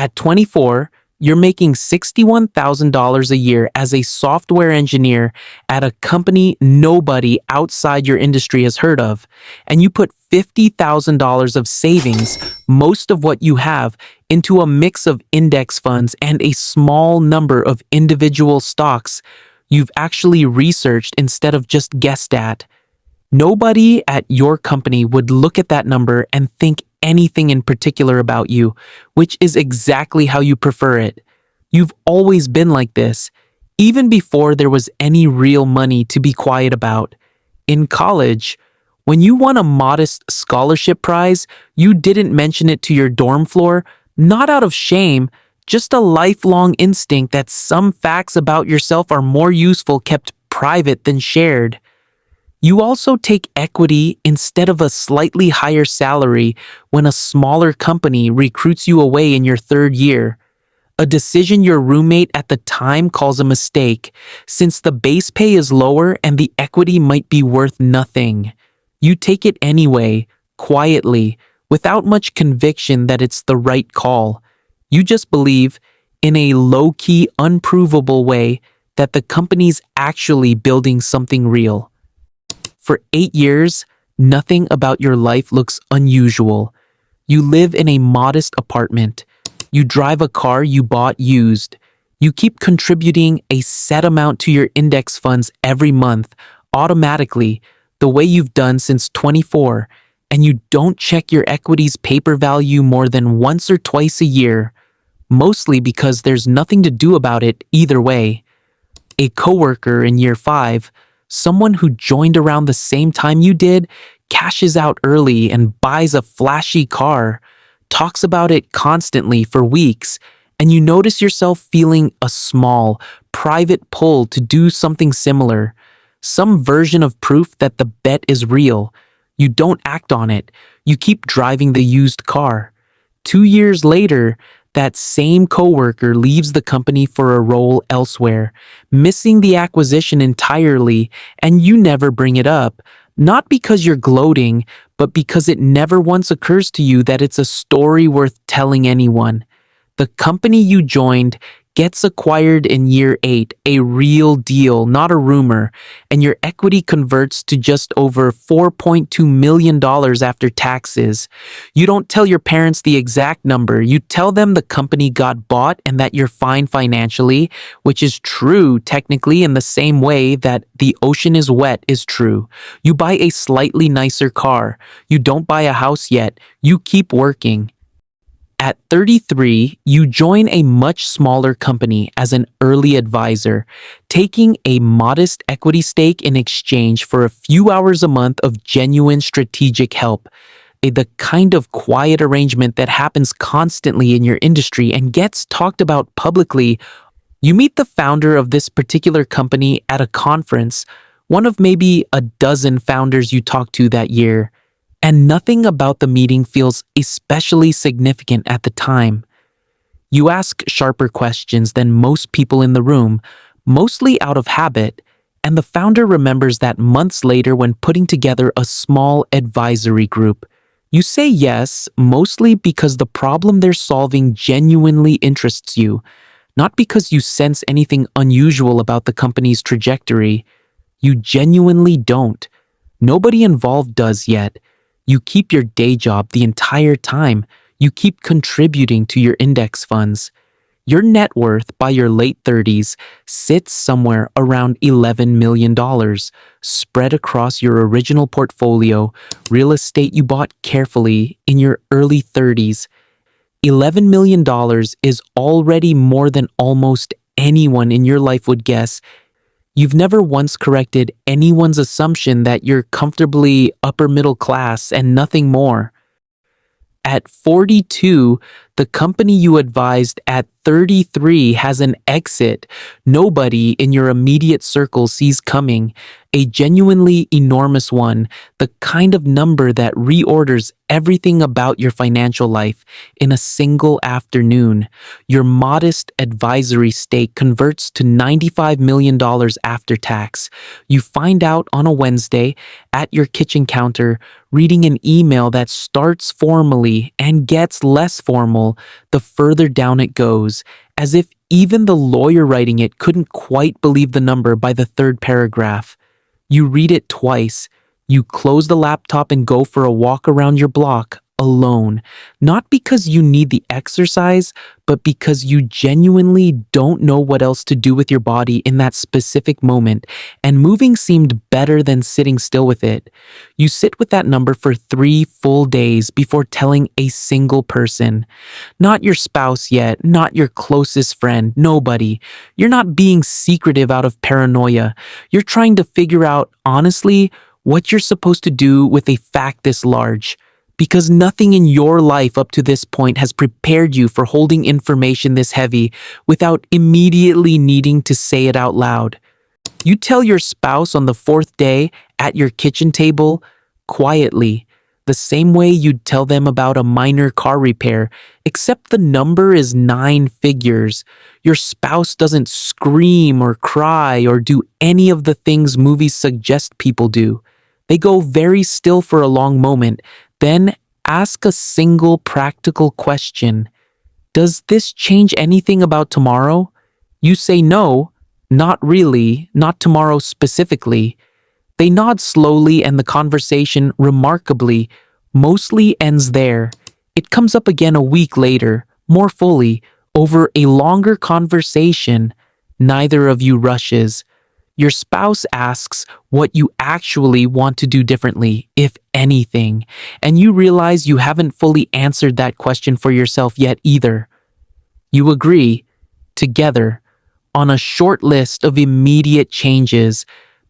At 24, you're making $61,000 a year as a software engineer at a company nobody outside your industry has heard of, and you put $50,000 of savings, most of what you have, into a mix of index funds and a small number of individual stocks you've actually researched instead of just guessed at. Nobody at your company would look at that number and think anything in particular about you, which is exactly how you prefer it. You've always been like this, even before there was any real money to be quiet about. In college, when you won a modest scholarship prize, you didn't mention it to your dorm floor, not out of shame, just a lifelong instinct that some facts about yourself are more useful kept private than shared. You also take equity instead of a slightly higher salary when a smaller company recruits you away in your third year. A decision your roommate at the time calls a mistake, since the base pay is lower and the equity might be worth nothing. You take it anyway, quietly, without much conviction that it's the right call. You just believe, in a low-key, unprovable way, that the company's actually building something real. For 8 years, nothing about your life looks unusual. You live in a modest apartment. You drive a car you bought used. You keep contributing a set amount to your index funds every month, automatically, the way you've done since 24, and you don't check your equity's paper value more than once or twice a year, mostly because there's nothing to do about it either way. A coworker in year 5, someone who joined around the same time you did, cashes out early and buys a flashy car, talks about it constantly for weeks, and you notice yourself feeling a small, private pull to do something similar, some version of proof that the bet is real. You don't act on it. You keep driving the used car. 2 years later, that same coworker leaves the company for a role elsewhere, missing the acquisition entirely, and you never bring it up, not because you're gloating, but because it never once occurs to you that it's a story worth telling anyone. The company you joined gets acquired in year 8, a real deal, not a rumor, and your equity converts to just over $4.2 million after taxes. You don't tell your parents the exact number. You tell them the company got bought and that you're fine financially, which is true technically in the same way that the ocean is wet is true. You buy a slightly nicer car. You don't buy a house yet. You keep working. At 33, you join a much smaller company as an early advisor, taking a modest equity stake in exchange for a few hours a month of genuine strategic help, the kind of quiet arrangement that happens constantly in your industry and gets talked about publicly. You meet the founder of this particular company at a conference, one of maybe a dozen founders you talk to that year. And nothing about the meeting feels especially significant at the time. You ask sharper questions than most people in the room, mostly out of habit, and the founder remembers that months later when putting together a small advisory group. You say yes, mostly because the problem they're solving genuinely interests you, not because you sense anything unusual about the company's trajectory. You genuinely don't. Nobody involved does yet. You keep your day job the entire time. You keep contributing to your index funds. Your net worth by your late 30s sits somewhere around $11 million, spread across your original portfolio, real estate you bought carefully in your early 30s. $11 million is already more than almost anyone in your life would guess. You've never once corrected anyone's assumption that you're comfortably upper middle class and nothing more. At 42, the company you advised at 33 has an exit nobody in your immediate circle sees coming, a genuinely enormous one, the kind of number that reorders everything about your financial life in a single afternoon. Your modest advisory stake converts to $95 million after tax. You find out on a Wednesday at your kitchen counter, reading an email that starts formally and gets less formal normal, the further down it goes, as if even the lawyer writing it couldn't quite believe the number by the third paragraph. You read it twice. You close the laptop and go for a walk around your block alone, not because you need the exercise, but because you genuinely don't know what else to do with your body in that specific moment, and moving seemed better than sitting still with it. You sit with that number for 3 full days before telling a single person. Not your spouse yet, not your closest friend, nobody. You're not being secretive out of paranoia. You're trying to figure out, honestly, what you're supposed to do with a fact this large. Because nothing in your life up to this point has prepared you for holding information this heavy without immediately needing to say it out loud. You tell your spouse on the 4th day at your kitchen table, quietly, the same way you'd tell them about a minor car repair, except the number is 9 figures. Your spouse doesn't scream or cry or do any of the things movies suggest people do. They go very still for a long moment, then ask a single practical question. Does this change anything about tomorrow? You say no, not really, not tomorrow specifically. They nod slowly and the conversation, remarkably, mostly ends there. It comes up again a week later, more fully, over a longer conversation. Neither of you rushes. Your spouse asks what you actually want to do differently, if anything, and you realize you haven't fully answered that question for yourself yet either. You agree, together, on a short list of immediate changes.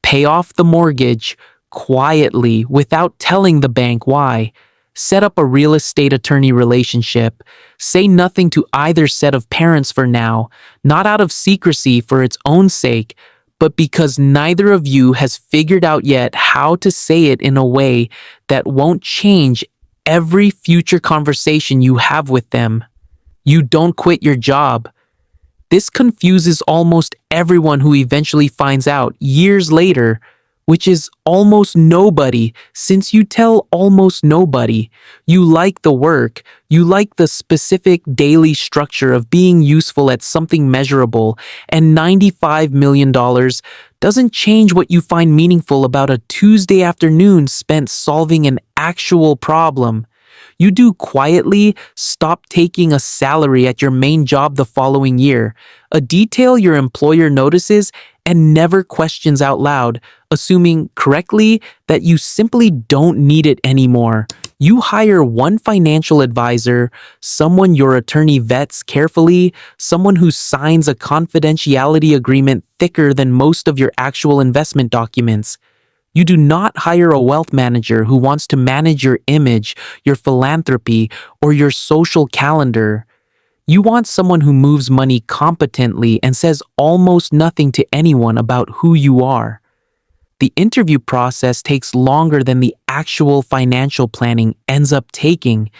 Pay off the mortgage, quietly, without telling the bank why. Set up a real estate attorney relationship. Say nothing to either set of parents for now, not out of secrecy for its own sake, but because neither of you has figured out yet how to say it in a way that won't change every future conversation you have with them. You don't quit your job. This confuses almost everyone who eventually finds out years later, which is almost nobody, since you tell almost nobody. You like the work, you like the specific daily structure of being useful at something measurable, and $95 million doesn't change what you find meaningful about a Tuesday afternoon spent solving an actual problem. You do quietly stop taking a salary at your main job the following year, a detail your employer notices and never questions out loud, assuming correctly that you simply don't need it anymore. You hire one financial advisor, someone your attorney vets carefully, someone who signs a confidentiality agreement thicker than most of your actual investment documents. You do not hire a wealth manager who wants to manage your image, your philanthropy, or your social calendar. You want someone who moves money competently and says almost nothing to anyone about who you are. The interview process takes longer than the actual financial planning ends up taking.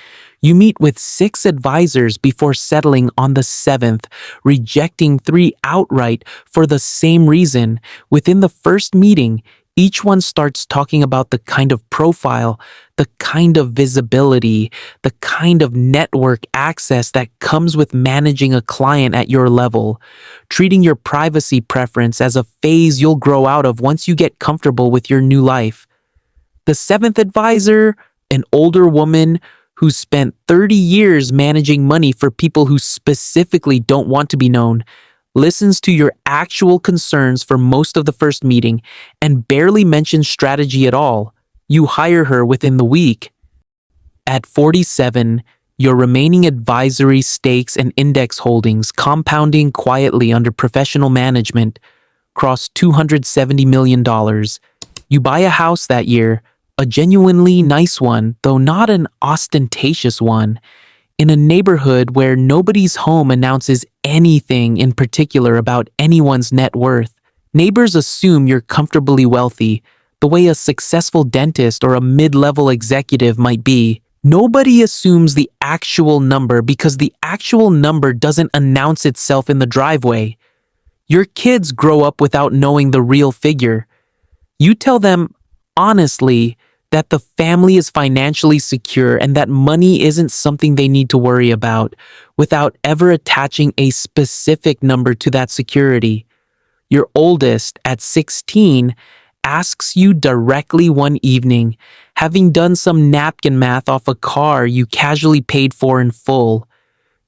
You meet with 6 advisors before settling on the 7th, rejecting 3 outright for the same reason. Within the first meeting, each one starts talking about the kind of profile, the kind of visibility, the kind of network access that comes with managing a client at your level, treating your privacy preference as a phase you'll grow out of once you get comfortable with your new life. The 7th advisor, an older woman who spent 30 years managing money for people who specifically don't want to be known, listens to your actual concerns for most of the first meeting and barely mentions strategy at all. You hire her within the week. At 47, your remaining advisory stakes and index holdings, compounding quietly under professional management, cross $270 million. You buy a house that year, a genuinely nice one, though not an ostentatious one, in a neighborhood where nobody's home announces anything in particular about anyone's net worth. Neighbors assume you're comfortably wealthy, the way a successful dentist or a mid-level executive might be. Nobody assumes the actual number because the actual number doesn't announce itself in the driveway. Your kids grow up without knowing the real figure. You tell them, honestly, that the family is financially secure and that money isn't something they need to worry about, without ever attaching a specific number to that security. Your oldest, at 16, asks you directly one evening, having done some napkin math off a car you casually paid for in full.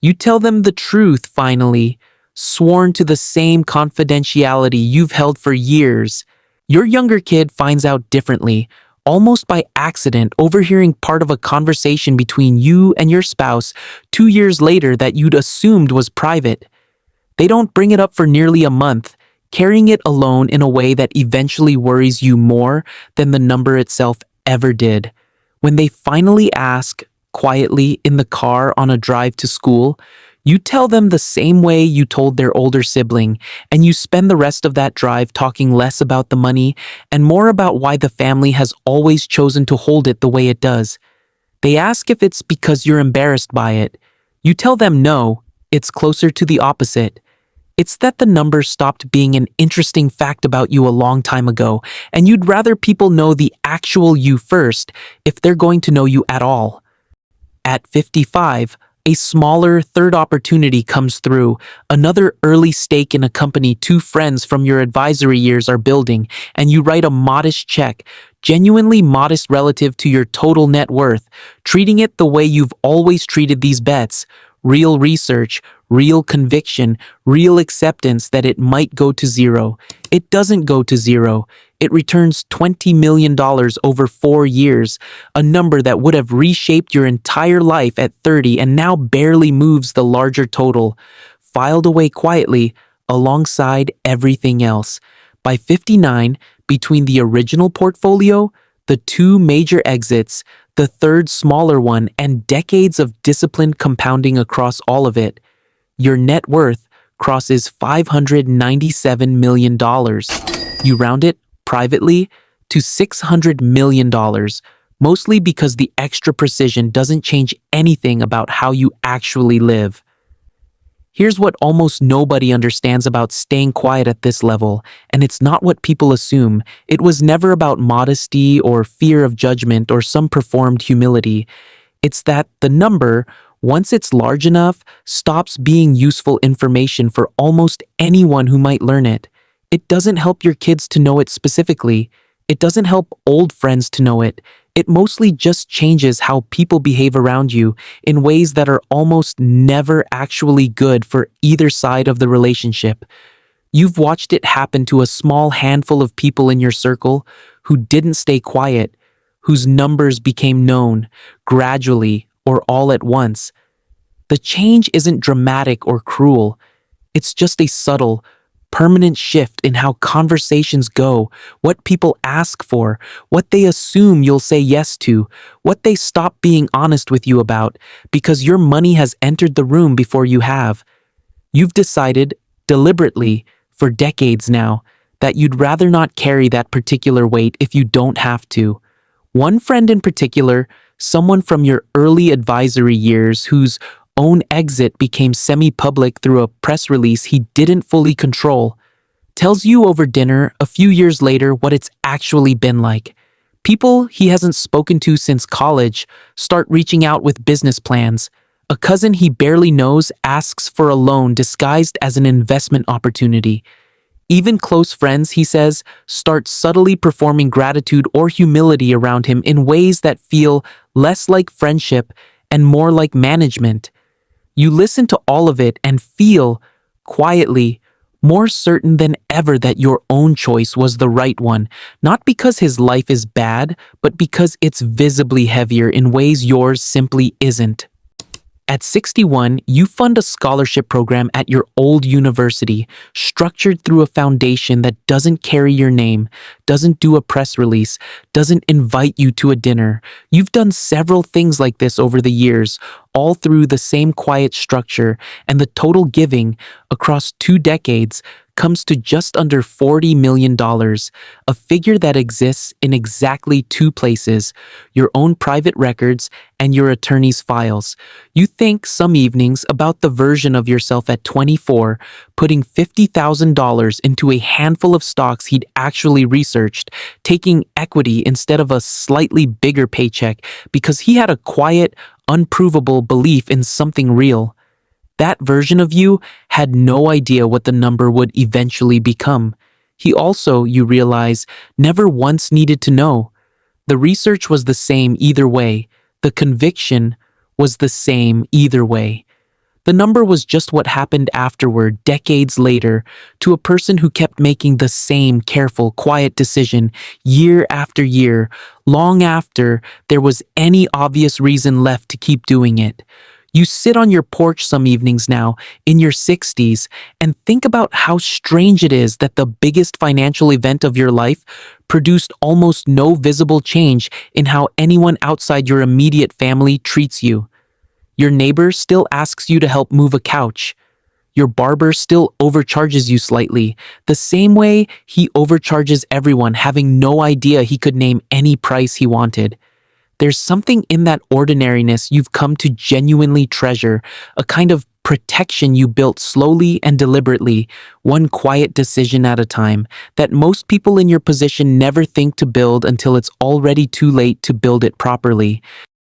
You tell them the truth finally, sworn to the same confidentiality you've held for years. Your younger kid finds out differently, almost by accident, overhearing part of a conversation between you and your spouse 2 years later that you'd assumed was private. They don't bring it up for nearly a month, carrying it alone in a way that eventually worries you more than the number itself ever did. When they finally ask, quietly in the car on a drive to school, you tell them the same way you told their older sibling, and you spend the rest of that drive talking less about the money and more about why the family has always chosen to hold it the way it does. They ask if it's because you're embarrassed by it. You tell them no, it's closer to the opposite. It's that the number stopped being an interesting fact about you a long time ago, and you'd rather people know the actual you first if they're going to know you at all. At 55, a smaller third opportunity comes through, another early stake in a company two friends from your advisory years are building, and you write a modest check, genuinely modest relative to your total net worth, treating it the way you've always treated these bets. Real research, real conviction, real acceptance that it might go to zero. It doesn't go to zero. It returns $20 million over 4 years, a number that would have reshaped your entire life at 30 and now barely moves the larger total, filed away quietly alongside everything else. By 59, between the original portfolio, the two major exits, the third smaller one, and decades of disciplined compounding across all of it, your net worth crosses $597 million. You round it, privately, to $600 million, mostly because the extra precision doesn't change anything about how you actually live. Here's what almost nobody understands about staying quiet at this level, and it's not what people assume. It was never about modesty or fear of judgment or some performed humility. It's that the number, once it's large enough, stops being useful information for almost anyone who might learn it. It doesn't help your kids to know it specifically. It doesn't help old friends to know it. It mostly just changes how people behave around you in ways that are almost never actually good for either side of the relationship. You've watched it happen to a small handful of people in your circle who didn't stay quiet, whose numbers became known, gradually or all at once. The change isn't dramatic or cruel. It's just a subtle, permanent shift in how conversations go, what people ask for, what they assume you'll say yes to, what they stop being honest with you about, because your money has entered the room before you have. You've decided, deliberately, for decades now, that you'd rather not carry that particular weight if you don't have to. One friend in particular, someone from your early advisory years whose own exit became semi-public through a press release he didn't fully control, tells you over dinner a few years later what it's actually been like. People he hasn't spoken to since college start reaching out with business plans. A cousin he barely knows asks for a loan disguised as an investment opportunity. Even close friends, he says, start subtly performing gratitude or humility around him in ways that feel less like friendship and more like management. You listen to all of it and feel, quietly, more certain than ever that your own choice was the right one, not because his life is bad, but because it's visibly heavier in ways yours simply isn't. At 61, you fund a scholarship program at your old university, structured through a foundation that doesn't carry your name, doesn't do a press release, doesn't invite you to a dinner. You've done several things like this over the years, all through the same quiet structure, and the total giving, across 2 decades, comes to just under $40 million, a figure that exists in exactly two places: your own private records and your attorney's files. You think some evenings about the version of yourself at 24, putting $50,000 into a handful of stocks he'd actually researched, taking equity instead of a slightly bigger paycheck because he had a quiet, unprovable belief in something real. That version of you had no idea what the number would eventually become. He also, you realize, never once needed to know. The research was the same either way. The conviction was the same either way. The number was just what happened afterward, decades later, to a person who kept making the same careful, quiet decision year after year, long after there was any obvious reason left to keep doing it. You sit on your porch some evenings now, in your 60s, and think about how strange it is that the biggest financial event of your life produced almost no visible change in how anyone outside your immediate family treats you. Your neighbor still asks you to help move a couch. Your barber still overcharges you slightly, the same way he overcharges everyone, having no idea he could name any price he wanted. There's something in that ordinariness you've come to genuinely treasure, a kind of protection you built slowly and deliberately, one quiet decision at a time, that most people in your position never think to build until it's already too late to build it properly.